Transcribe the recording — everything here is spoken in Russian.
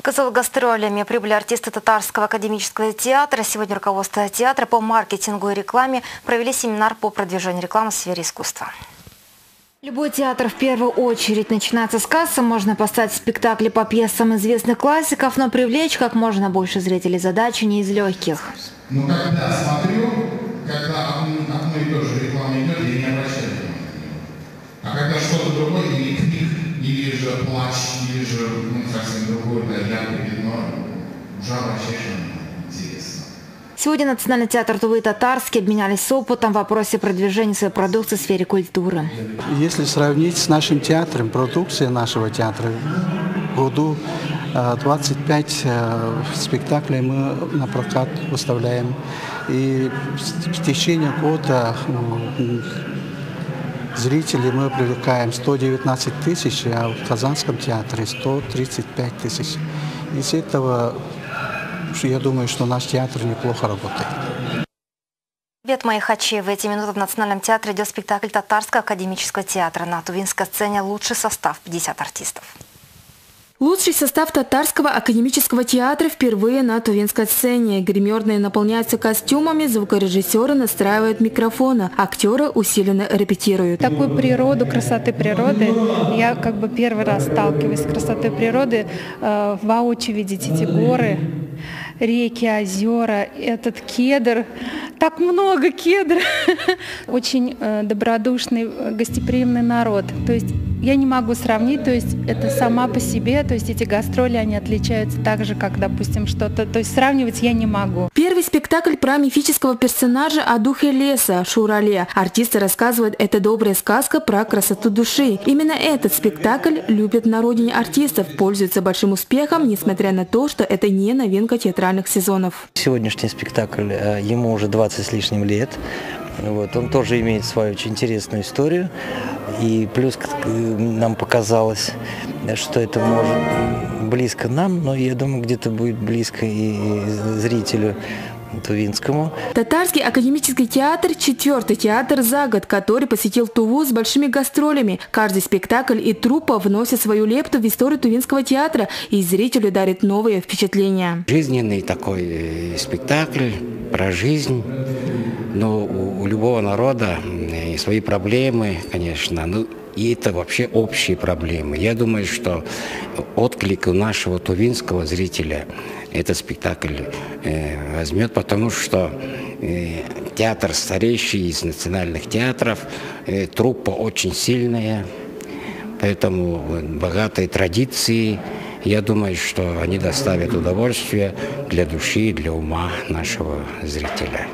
С гастролями прибыли артисты Татарского академического театра. Сегодня руководство театра по маркетингу и рекламе провели семинар по продвижению рекламы в сфере искусства. Любой театр в первую очередь начинается с кассы. Можно поставить спектакли по пьесам известных классиков, но привлечь как можно больше зрителей задача не из легких. Но когда смотрю, когда одно и то же реклама идет, я не обращаю внимания. А когда что-то другое, или крик, или же плач, или же совсем другое, да, яркое пятно, уже обращаешь внимание. Интересно. Сегодня Национальный театр Тувы и Татарский обменялись опытом в вопросе продвижения своей продукции в сфере культуры. Если сравнить с нашим театром, продукция нашего театра, в году 25 спектаклей мы на прокат выставляем. И в течение года зрителей мы привлекаем 119 тысяч, а в Казанском театре 135 тысяч. Из этого, я думаю, что наш театр неплохо работает. Привет, мои хачи! В эти минуты в Национальном театре идет спектакль Татарского академического театра. На тувинской сцене лучший состав – 50 артистов. Лучший состав Татарского академического театра впервые на тувинской сцене. Гримерные наполняются костюмами, звукорежиссеры настраивают микрофоны, актеры усиленно репетируют. Такую природу, красоты природы, я как бы первый раз сталкиваюсь с красотой природы, воочию видеть эти горы, реки, озера, этот кедр. Так много кедра. Очень добродушный, гостеприимный народ. То есть я не могу сравнить, то есть это сама по себе, то есть эти гастроли, они отличаются так же, как, допустим, что-то, то есть сравнивать я не могу. Первый спектакль про мифического персонажа о духе леса, Шурале. Артисты рассказывают, это добрая сказка про красоту души. Именно этот спектакль любят на родине артистов, пользуется большим успехом, несмотря на то, что это не новинка театральных сезонов. Сегодняшний спектакль, ему уже 20 с лишним лет. Вот, он тоже имеет свою очень интересную историю. И плюс нам показалось, что это может близко нам, но я думаю, где-то будет близко и зрителю тувинскому. Татарский академический театр – 4-й театр за год, который посетил Туву с большими гастролями. Каждый спектакль и труппа вносит свою лепту в историю тувинского театра и зрителю дарит новые впечатления. Жизненный такой спектакль про жизнь. Но у любого народа свои проблемы, конечно, и это вообще общие проблемы. Я думаю, что отклик у нашего тувинского зрителя этот спектакль возьмет, потому что театр старейший из национальных театров, труппа очень сильная, поэтому богатые традиции. Я думаю, что они доставят удовольствие для души и для ума нашего зрителя.